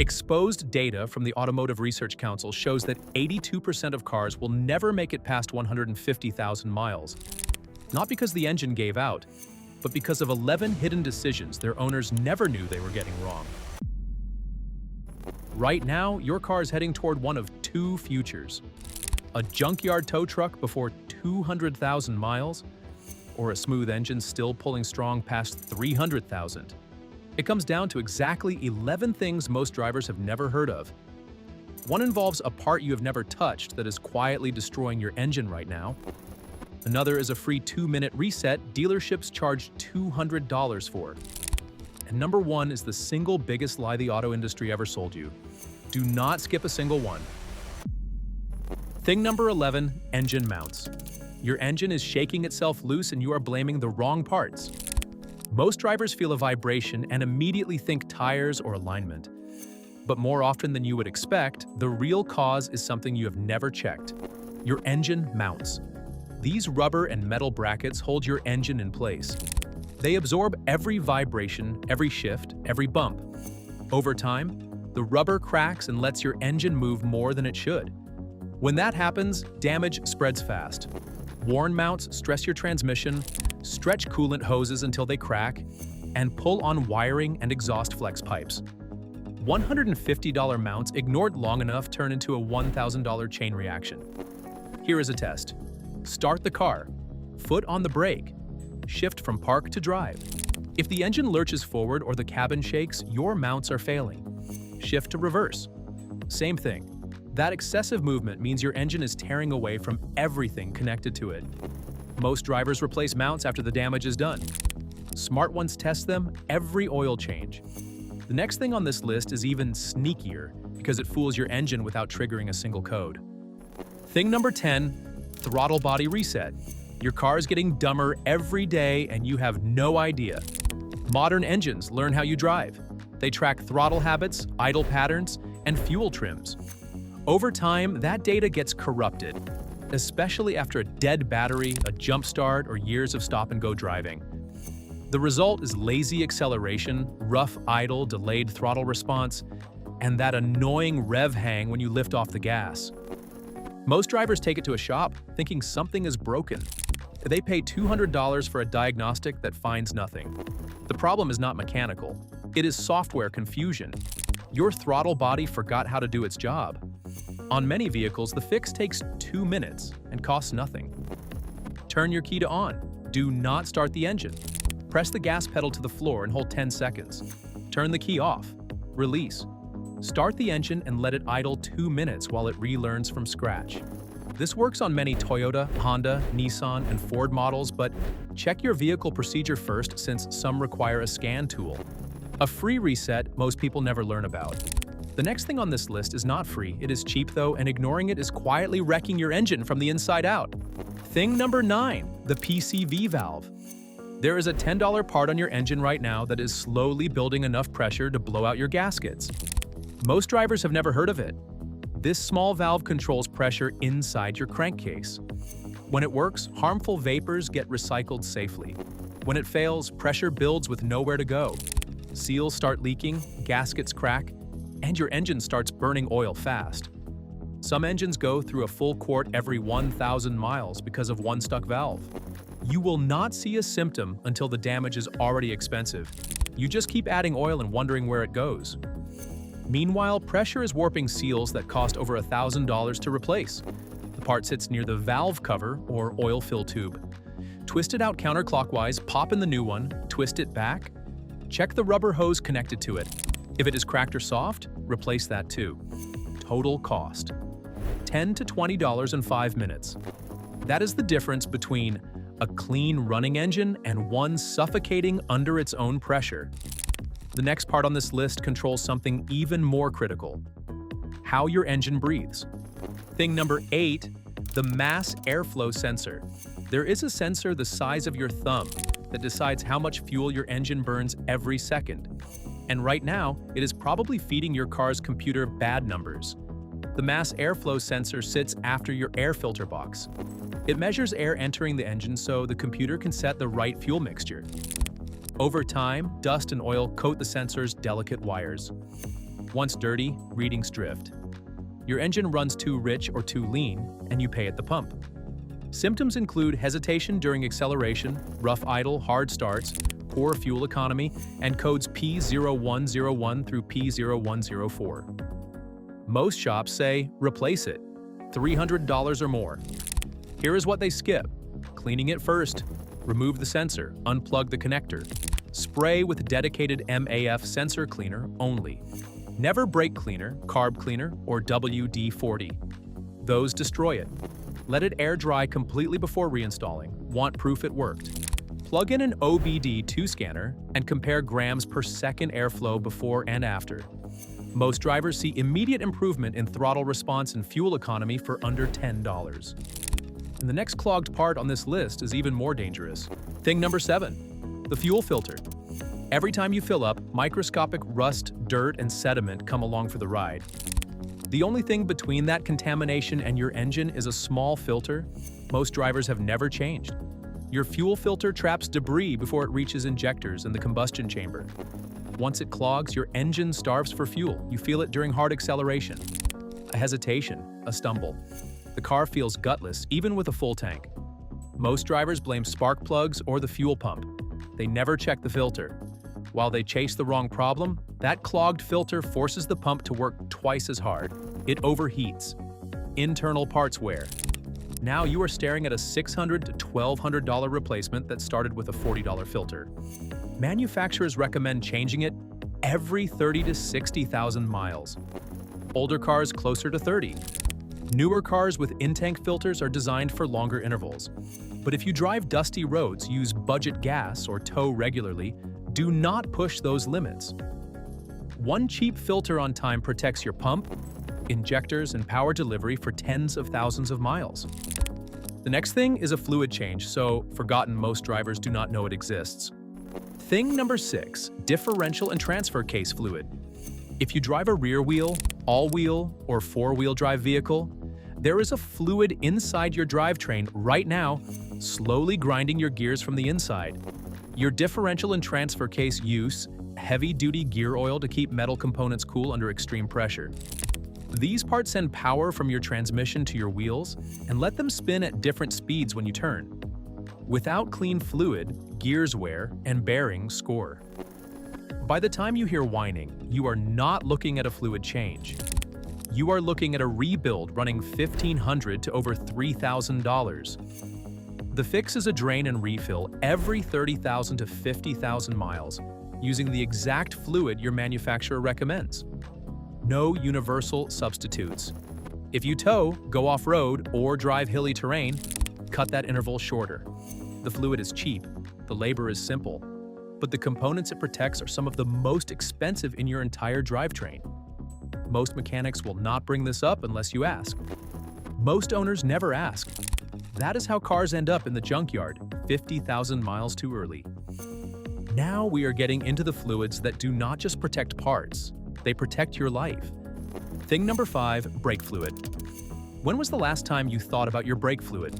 Exposed data from the Automotive Research Council shows that 82% of cars will never make it past 150,000 miles. Not because the engine gave out, but because of 11 hidden decisions their owners never knew they were getting wrong. Right now, your car is heading toward one of two futures: a junkyard tow truck before 200,000 miles, or a smooth engine still pulling strong past 300,000. It comes down to exactly 11 things most drivers have never heard of. One involves a part you have never touched that is quietly destroying your engine right now. Another is a free 2-minute reset dealerships charge $200 for. And number one is the single biggest lie the auto industry ever sold you. Do not skip a single one. Thing number 11, engine mounts. Your engine is shaking itself loose and you are blaming the wrong parts. Most drivers feel a vibration and immediately think tires or alignment. But more often than you would expect, the real cause is something you have never checked: your engine mounts. These rubber and metal brackets hold your engine in place. They absorb every vibration, every shift, every bump. Over time, the rubber cracks and lets your engine move more than it should. When that happens, damage spreads fast. Worn mounts stress your transmission, stretch coolant hoses until they crack, and pull on wiring and exhaust flex pipes. $150 mounts ignored long enough turn into a $1,000 chain reaction. Here is a test. Start the car, foot on the brake, shift from park to drive. If the engine lurches forward or the cabin shakes, your mounts are failing. Shift to reverse. Same thing. That excessive movement means your engine is tearing away from everything connected to it. Most drivers replace mounts after the damage is done. Smart ones test them every oil change. The next thing on this list is even sneakier because it fools your engine without triggering a single code. Thing number 10, throttle body reset. Your car is getting dumber every day and you have no idea. Modern engines learn how you drive. They track throttle habits, idle patterns, and fuel trims. Over time, that data gets corrupted, especially after a dead battery, a jump start, or years of stop-and-go driving. The result is lazy acceleration, rough idle, delayed throttle response, and that annoying rev hang when you lift off the gas. Most drivers take it to a shop thinking something is broken. They pay $200 for a diagnostic that finds nothing. The problem is not mechanical. It is software confusion. Your throttle body forgot how to do its job. On many vehicles, the fix takes 2 minutes and costs nothing. Turn your key to on. Do not start the engine. Press the gas pedal to the floor and hold 10 seconds. Turn the key off. Release. Start the engine and let it idle 2 minutes while it relearns from scratch. This works on many Toyota, Honda, Nissan, and Ford models, but check your vehicle procedure first since some require a scan tool. A free reset most people never learn about. The next thing on this list is not free. It is cheap though, and ignoring it is quietly wrecking your engine from the inside out. Thing number 9, the PCV valve. There is a $10 part on your engine right now that is slowly building enough pressure to blow out your gaskets. Most drivers have never heard of it. This small valve controls pressure inside your crankcase. When it works, harmful vapors get recycled safely. When it fails, pressure builds with nowhere to go. Seals start leaking, gaskets crack, and your engine starts burning oil fast. Some engines go through a full quart every 1,000 miles because of one stuck valve. You will not see a symptom until the damage is already expensive. You just keep adding oil and wondering where it goes. Meanwhile, pressure is warping seals that cost over $1,000 to replace. The part sits near the valve cover or oil fill tube. Twist it out counterclockwise, pop in the new one, twist it back. Check the rubber hose connected to it. If it is cracked or soft, replace that too. Total cost: $10 to $20 in 5 minutes. That is the difference between a clean running engine and one suffocating under its own pressure. The next part on this list controls something even more critical: how your engine breathes. Thing number 8, the mass airflow sensor. There is a sensor the size of your thumb that decides how much fuel your engine burns every second. And right now, it is probably feeding your car's computer bad numbers. The mass airflow sensor sits after your air filter box. It measures air entering the engine so the computer can set the right fuel mixture. Over time, dust and oil coat the sensor's delicate wires. Once dirty, readings drift. Your engine runs too rich or too lean, and you pay at the pump. Symptoms include hesitation during acceleration, rough idle, hard starts, poor fuel economy, and codes P0101 through P0104. Most shops say, replace it, $300 or more. Here is what they skip. Cleaning it first. Remove the sensor, unplug the connector. Spray with dedicated MAF sensor cleaner only. Never brake cleaner, carb cleaner, or WD-40. Those destroy it. Let it air dry completely before reinstalling. Want proof it worked. Plug in an OBD2 scanner and compare grams per second airflow before and after. Most drivers see immediate improvement in throttle response and fuel economy for under $10. And the next clogged part on this list is even more dangerous. Thing number 7, the fuel filter. Every time you fill up, microscopic rust, dirt, and sediment come along for the ride. The only thing between that contamination and your engine is a small filter most drivers have never changed. Your fuel filter traps debris before it reaches injectors in the combustion chamber. Once it clogs, your engine starves for fuel. You feel it during hard acceleration. A hesitation, a stumble. The car feels gutless, even with a full tank. Most drivers blame spark plugs or the fuel pump. They never check the filter. While they chase the wrong problem, that clogged filter forces the pump to work twice as hard. It overheats. Internal parts wear. Now you are staring at a $600 to $1,200 replacement that started with a $40 filter. Manufacturers recommend changing it every 30 to 60,000 miles. Older cars closer to 30. Newer cars with in-tank filters are designed for longer intervals. But if you drive dusty roads, use budget gas, or tow regularly, do not push those limits. One cheap filter on time protects your pump, injectors, and power delivery for tens of thousands of miles. The next thing is a fluid change, so forgotten most drivers do not know it exists. Thing number 6, differential and transfer case fluid. If you drive a rear wheel, all-wheel, or four-wheel drive vehicle, there is a fluid inside your drivetrain right now, slowly grinding your gears from the inside. Your differential and transfer case use heavy-duty gear oil to keep metal components cool under extreme pressure. These parts send power from your transmission to your wheels and let them spin at different speeds when you turn. Without clean fluid, gears wear and bearings score. By the time you hear whining, you are not looking at a fluid change. You are looking at a rebuild running $1,500 to over $3,000. The fix is a drain and refill every 30,000 to 50,000 miles, using the exact fluid your manufacturer recommends. No universal substitutes. If you tow, go off-road, or drive hilly terrain, cut that interval shorter. The fluid is cheap, the labor is simple, but the components it protects are some of the most expensive in your entire drivetrain. Most mechanics will not bring this up unless you ask. Most owners never ask. That is how cars end up in the junkyard, 50,000 miles too early. Now we are getting into the fluids that do not just protect parts, they protect your life. Thing number 5, brake fluid. When was the last time you thought about your brake fluid?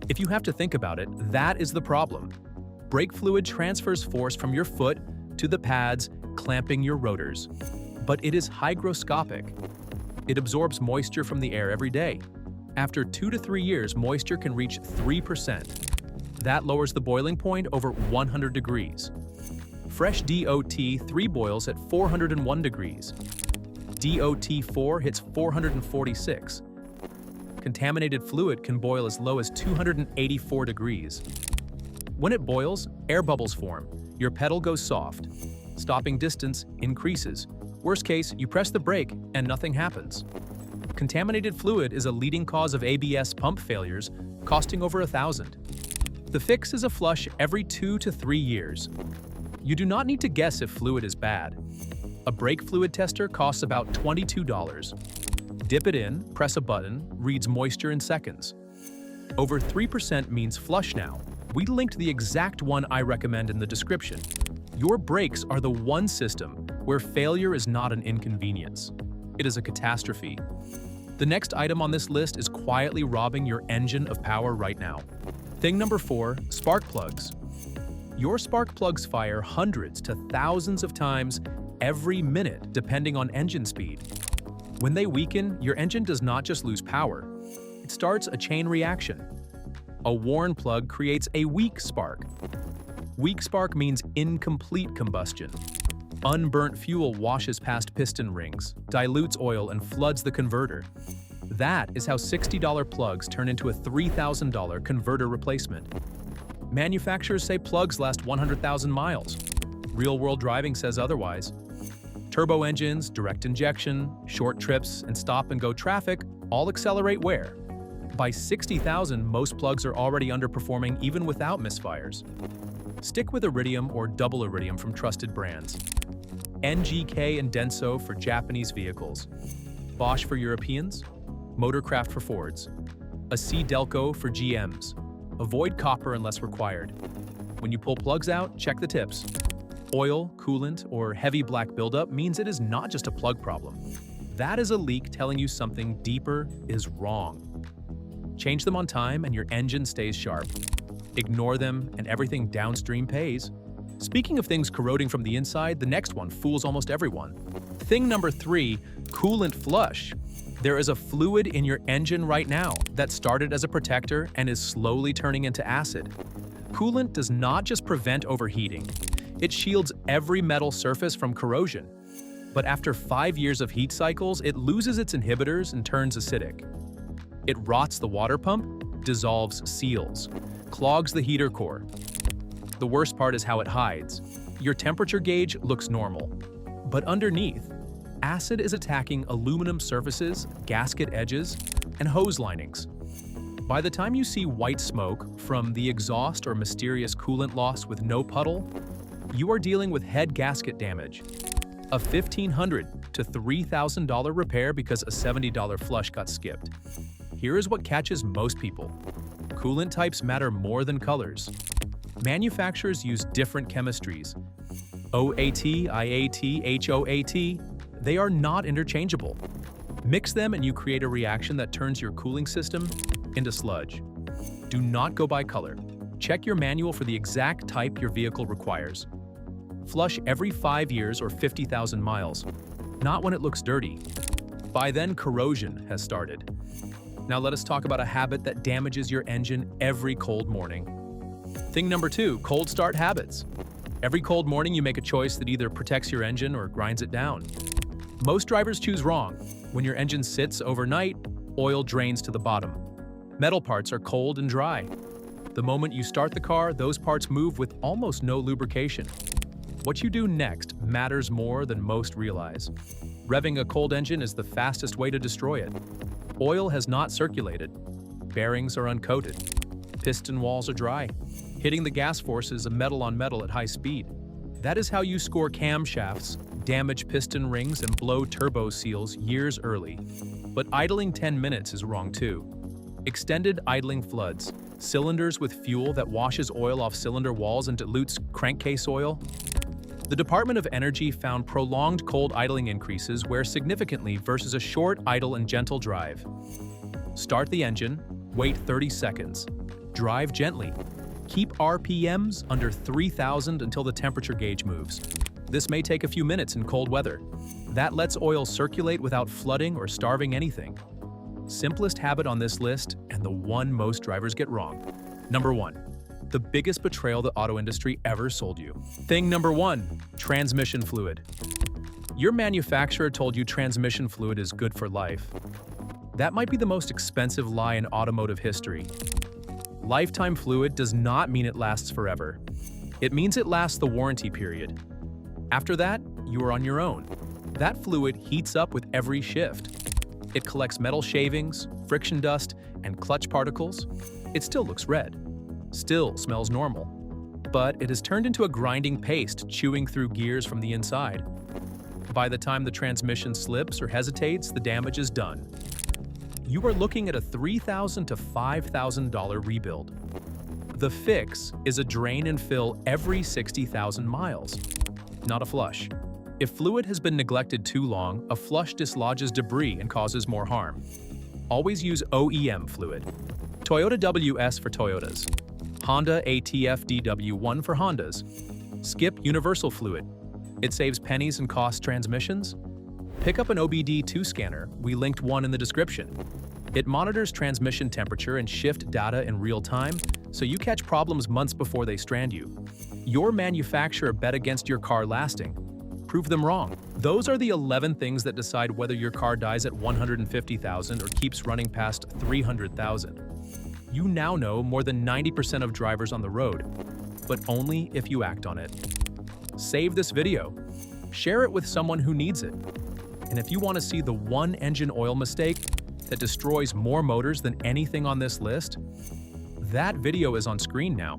If you have to think about it, that is the problem. Brake fluid transfers force from your foot to the pads, clamping your rotors. But it is hygroscopic. It absorbs moisture from the air every day. After 2 to 3 years, moisture can reach 3%. That lowers the boiling point over 100 degrees. Fresh DOT3 boils at 401 degrees. DOT4 hits 446. Contaminated fluid can boil as low as 284 degrees. When it boils, air bubbles form. Your pedal goes soft. Stopping distance increases. Worst case, you press the brake and nothing happens. Contaminated fluid is a leading cause of ABS pump failures, costing over $1,000. The fix is a flush every 2 to 3 years. You do not need to guess if fluid is bad. A brake fluid tester costs about $22. Dip it in, press a button, reads moisture in seconds. Over 3% means flush now. We linked the exact one I recommend in the description. Your brakes are the one system where failure is not an inconvenience. It is a catastrophe. The next item on this list is quietly robbing your engine of power right now. Thing number 4, spark plugs. Your spark plugs fire hundreds to thousands of times every minute depending on engine speed. When they weaken, your engine does not just lose power. It starts a chain reaction. A worn plug creates a weak spark. Weak spark means incomplete combustion. Unburnt fuel washes past piston rings, dilutes oil, and floods the converter. That is how $60 plugs turn into a $3,000 converter replacement. Manufacturers say plugs last 100,000 miles. Real-world driving says otherwise. Turbo engines, direct injection, short trips, and stop-and-go traffic all accelerate wear. By 60,000, most plugs are already underperforming even without misfires. Stick with iridium or double iridium from trusted brands. NGK and Denso for Japanese vehicles. Bosch for Europeans. Motorcraft for Fords. A C Delco for GMs. Avoid copper unless required. When you pull plugs out, check the tips. Oil, coolant, or heavy black buildup means it is not just a plug problem. That is a leak telling you something deeper is wrong. Change them on time and your engine stays sharp. Ignore them and everything downstream pays. Speaking of things corroding from the inside, the next one fools almost everyone. Thing number 3, coolant flush. There is a fluid in your engine right now that started as a protector and is slowly turning into acid. Coolant does not just prevent overheating. It shields every metal surface from corrosion. But after 5 years of heat cycles, it loses its inhibitors and turns acidic. It rots the water pump, dissolves seals, clogs the heater core. The worst part is how it hides. Your temperature gauge looks normal, but underneath, acid is attacking aluminum surfaces, gasket edges, and hose linings. By the time you see white smoke from the exhaust or mysterious coolant loss with no puddle, you are dealing with head gasket damage. A $1,500 to $3,000 repair because a $70 flush got skipped. Here is what catches most people. Coolant types matter more than colors. Manufacturers use different chemistries. OAT, IAT, HOAT, they are not interchangeable. Mix them and you create a reaction that turns your cooling system into sludge. Do not go by color. Check your manual for the exact type your vehicle requires. Flush every 5 years or 50,000 miles, not when it looks dirty. By then, corrosion has started. Now let us talk about a habit that damages your engine every cold morning. Thing number 2, cold start habits. Every cold morning you make a choice that either protects your engine or grinds it down. Most drivers choose wrong. When your engine sits overnight, oil drains to the bottom. Metal parts are cold and dry. The moment you start the car, those parts move with almost no lubrication. What you do next matters more than most realize. Revving a cold engine is the fastest way to destroy it. Oil has not circulated. Bearings are uncoated. Piston walls are dry. Hitting the gas force is a metal on metal at high speed. That is how you score camshafts, damage piston rings, and blow turbo seals years early. But idling 10 minutes is wrong too. Extended idling floods, cylinders with fuel that washes oil off cylinder walls and dilutes crankcase oil. The Department of Energy found prolonged cold idling increases wear significantly versus a short idle and gentle drive. Start the engine, wait 30 seconds. Drive gently. Keep RPMs under 3,000 until the temperature gauge moves. This may take a few minutes in cold weather. That lets oil circulate without flooding or starving anything. Simplest habit on this list, and the one most drivers get wrong. Number 1. The biggest betrayal the auto industry ever sold you. Thing number 1, transmission fluid. Your manufacturer told you transmission fluid is good for life. That might be the most expensive lie in automotive history. Lifetime fluid does not mean it lasts forever. It means it lasts the warranty period. After that, you are on your own. That fluid heats up with every shift. It collects metal shavings, friction dust, and clutch particles. It still looks red. Still smells normal. But it has turned into a grinding paste chewing through gears from the inside. By the time the transmission slips or hesitates, the damage is done. You are looking at a $3,000 to $5,000 rebuild. The fix is a drain and fill every 60,000 miles, not a flush. If fluid has been neglected too long, a flush dislodges debris and causes more harm. Always use OEM fluid. Toyota WS for Toyotas. Honda ATF DW1 for Hondas. Skip universal fluid. It saves pennies and costs transmissions? Pick up an OBD2 scanner, we linked one in the description. It monitors transmission temperature and shift data in real time, so you catch problems months before they strand you. Your manufacturer bet against your car lasting. Prove them wrong. Those are the 11 things that decide whether your car dies at 150,000 or keeps running past 300,000. You now know more than 90% of drivers on the road, but only if you act on it. Save this video. Share it with someone who needs it. And if you want to see the one engine oil mistake that destroys more motors than anything on this list, that video is on screen now.